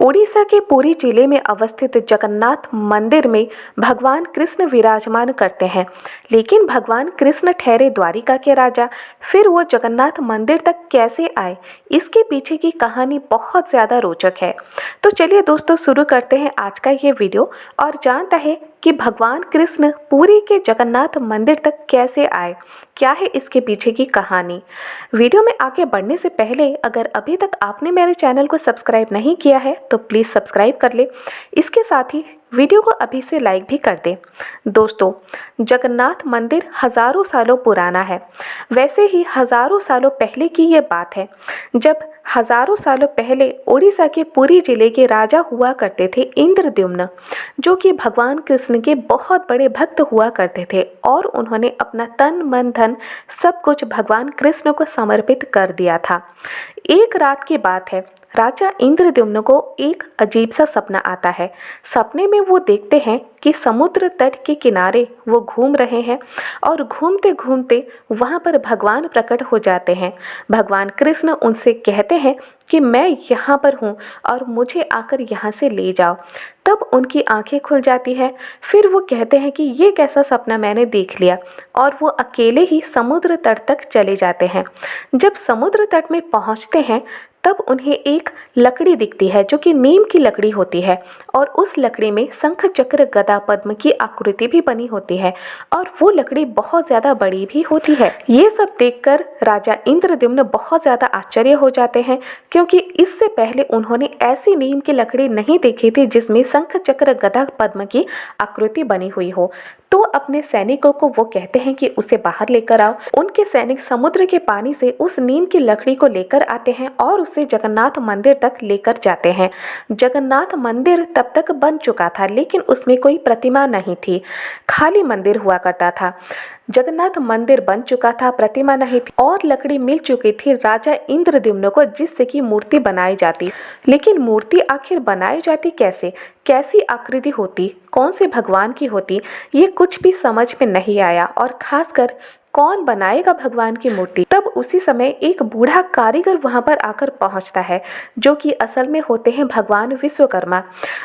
ओडिशा के पुरी जिले में अवस्थित जगन्नाथ मंदिर में भगवान कृष्ण विराजमान करते हैं। लेकिन भगवान कृष्ण ठहरे द्वारिका के राजा, फिर वो जगन्नाथ मंदिर तक कैसे आए, इसके पीछे की कहानी बहुत ज़्यादा रोचक है। तो चलिए दोस्तों, शुरू करते हैं आज का ये वीडियो और जानता है कि भगवान कृष्ण पुरी के जगन्नाथ मंदिर तक कैसे आए, क्या है इसके पीछे की कहानी। वीडियो में आगे बढ़ने से पहले अगर अभी तक आपने मेरे चैनल को सब्सक्राइब नहीं किया है तो प्लीज़ सब्सक्राइब कर ले। इसके साथ ही वीडियो को अभी से लाइक भी कर दें। दोस्तों, जगन्नाथ मंदिर हज़ारों सालों पुराना है। वैसे ही हज़ारों सालों पहले की ये बात है, जब हज़ारों सालों पहले उड़ीसा के पुरी जिले के राजा हुआ करते थे इंद्रद्युम्न, जो कि भगवान कृष्ण के बहुत बड़े भक्त हुआ करते थे और उन्होंने अपना तन मन धन सब कुछ भगवान कृष्ण को समर्पित कर दिया था। एक रात की बात है, राजा इंद्रद्युम्न को एक अजीब सा सपना आता है। सपने में वो देखते हैं कि समुद्र तट के किनारे वो घूम रहे हैं और घूमते घूमते वहाँ पर भगवान प्रकट हो जाते हैं। भगवान कृष्ण उनसे कहते हैं कि मैं यहाँ पर हूँ और मुझे आकर यहाँ से ले जाओ। तब उनकी आंखें खुल जाती है। फिर वो कहते हैं कि ये कैसा सपना मैंने देख लिया, और वो अकेले ही समुद्र तट तक चले जाते हैं। जब समुद्र तट में पहुँचते हैं तब उन्हें एक लकड़ी दिखती है जो कि नीम की लकड़ी होती है, और उस लकड़ी में शंख चक्र गदा पद्म की आकृति भी बनी होती है और वो लकड़ी बहुत ज़्यादा बड़ी भी होती है। ये सब देखकर राजा इंद्रद्युम्न बहुत ज़्यादा आश्चर्य हो जाते हैं, क्योंकि इससे पहले उन्होंने ऐसी नीम की लकड़ी नहीं देखी थी जिसमें शंख चक्र गदा पद्म की आकृति बनी हुई हो। तो अपने सैनिकों को वो कहते हैं कि उसे बाहर लेकर आओ। उनके सैनिक समुद्र के पानी से उस नीम की लकड़ी को लेकर आते हैं और उसे जगन्नाथ मंदिर तक लेकर जाते हैं। जगन्नाथ मंदिर तब तक बन चुका था, लेकिन उसमें कोई प्रतिमा नहीं थी, खाली मंदिर हुआ करता था। जगन्नाथ मंदिर बन चुका था, प्रतिमा नहीं थी और लकड़ी मिल चुकी थी राजा इंद्रद्युम्न को, जिससे कि मूर्ति बनाई जाती। लेकिन मूर्ति आखिर बनाई जाती कैसे, कैसी आकृति होती, कौन से भगवान की होती, ये कुछ भी समझ में नहीं आया। और खासकर कौन बनाएगा भगवान की मूर्ति। तब उसी समय एक बूढ़ा कारीगर वहां पर आकर पहुंचता है, जो कि असल में होते हैं भगवान विश्वकर्मा।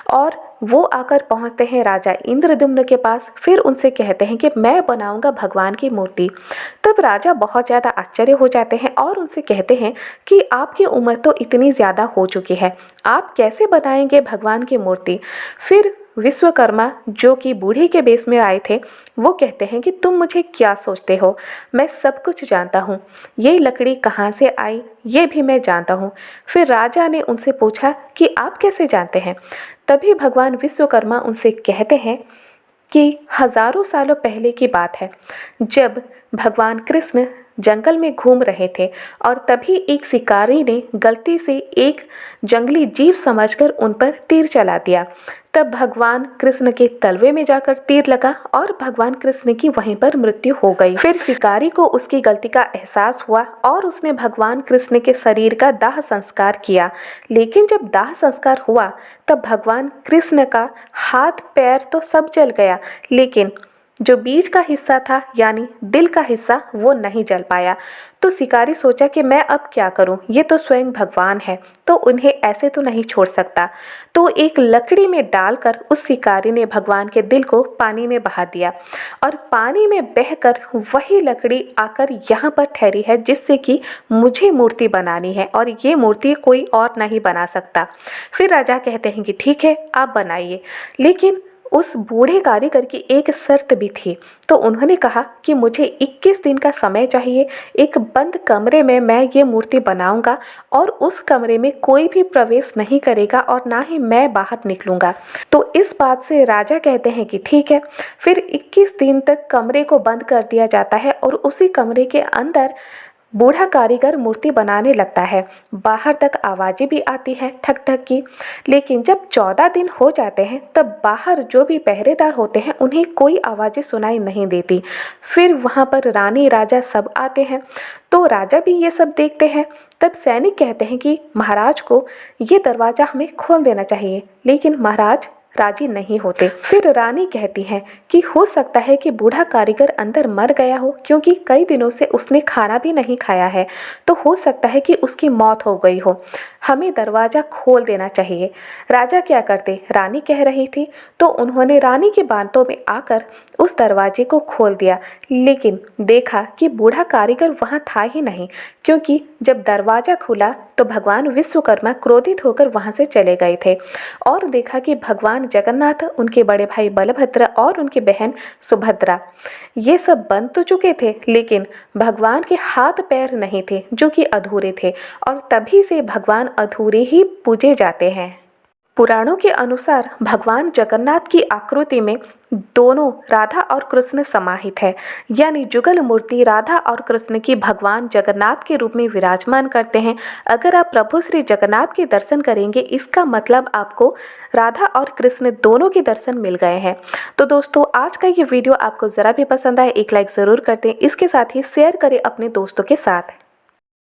और वो आकर पहुंचते हैं राजा इंद्रद्युम्न के पास। फिर उनसे कहते हैं कि मैं बनाऊंगा भगवान की मूर्ति। तब राजा बहुत ज़्यादा आश्चर्य हो जाते हैं और उनसे कहते हैं कि आपकी उम्र तो इतनी ज़्यादा हो चुकी है, आप कैसे बनाएंगे भगवान की मूर्ति। फिर विश्वकर्मा, जो कि बूढ़े के बेस में आए थे, वो कहते हैं कि तुम मुझे क्या सोचते हो, मैं सब कुछ जानता हूँ, ये लकड़ी कहाँ से आई ये भी मैं जानता हूँ। फिर राजा ने उनसे पूछा कि आप कैसे जानते हैं। तभी भगवान विश्वकर्मा उनसे कहते हैं कि हज़ारों सालों पहले की बात है, जब भगवान कृष्ण जंगल में घूम रहे थे और तभी एक शिकारी ने गलती से एक जंगली जीव समझकर उन पर तीर चला दिया। तब भगवान कृष्ण के तलवे में जाकर तीर लगा और भगवान कृष्ण की वहीं पर मृत्यु हो गई। फिर शिकारी को उसकी गलती का एहसास हुआ और उसने भगवान कृष्ण के शरीर का दाह संस्कार किया। लेकिन जब दाह संस्कार हुआ तब भगवान कृष्ण का हाथ पैर तो सब जल गया, लेकिन जो बीज का हिस्सा था यानी दिल का हिस्सा वो नहीं जल पाया। तो शिकारी सोचा कि मैं अब क्या करूं, ये तो स्वयं भगवान है, तो उन्हें ऐसे तो नहीं छोड़ सकता। तो एक लकड़ी में डालकर उस शिकारी ने भगवान के दिल को पानी में बहा दिया और पानी में बहकर वही लकड़ी आकर यहाँ पर ठहरी है, जिससे कि मुझे मूर्ति बनानी है और ये मूर्ति कोई और नहीं बना सकता। फिर राजा कहते हैं कि ठीक है, आप बनाइए। लेकिन उस बूढ़े कारीगर की एक शर्त भी थी। तो उन्होंने कहा कि मुझे 21 दिन का समय चाहिए, एक बंद कमरे में मैं ये मूर्ति बनाऊंगा और उस कमरे में कोई भी प्रवेश नहीं करेगा और ना ही मैं बाहर निकलूंगा। तो इस बात से राजा कहते हैं कि ठीक है। फिर 21 दिन तक कमरे को बंद कर दिया जाता है और उसी कमरे के अंदर बूढ़ा कारीगर मूर्ति बनाने लगता है। बाहर तक आवाज़ें भी आती हैं ठक ठक की। लेकिन जब 14 दिन हो जाते हैं तब बाहर जो भी पहरेदार होते हैं उन्हें कोई आवाज़ें सुनाई नहीं देती। फिर वहाँ पर रानी राजा सब आते हैं, तो राजा भी ये सब देखते हैं। तब सैनिक कहते हैं कि महाराज को ये दरवाज़ा हमें खोल देना चाहिए, लेकिन महाराज राजी नहीं होते। फिर रानी कहती है कि हो सकता है कि बूढ़ा कारीगर अंदर मर गया हो, क्योंकि कई दिनों से उसने खाना भी नहीं खाया है, तो हो सकता है कि उसकी मौत हो गई हो। हमें दरवाज़ा खोल देना चाहिए। राजा क्या करते, रानी कह रही थी, तो उन्होंने रानी के बातों में आकर उस दरवाजे को खोल दिया, लेकिन देखा कि बूढ़ा कारीगर वहाँ था ही नहीं, क्योंकि जब दरवाज़ा खुला तो भगवान विश्वकर्मा क्रोधित होकर वहाँ से चले गए थे और देखा कि भगवान जगन्नाथ, उनके बड़े भाई बलभद्र और उनकी बहन सुभद्रा ये सब बन तो चुके थे, लेकिन भगवान के हाथ पैर नहीं थे, जो कि अधूरे थे, और तभी से भगवान अधूरे ही पूजे जाते हैं। पुराणों के अनुसार भगवान जगन्नाथ की आकृति में दोनों राधा और कृष्ण समाहित है, यानी जुगल मूर्ति राधा और कृष्ण की भगवान जगन्नाथ के रूप में विराजमान करते हैं। अगर आप प्रभु श्री जगन्नाथ के दर्शन करेंगे, इसका मतलब आपको राधा और कृष्ण दोनों के दर्शन मिल गए हैं। तो दोस्तों, आज का ये वीडियो आपको ज़रा भी पसंद आए, एक लाइक ज़रूर कर दें। इसके साथ ही शेयर करें अपने दोस्तों के साथ।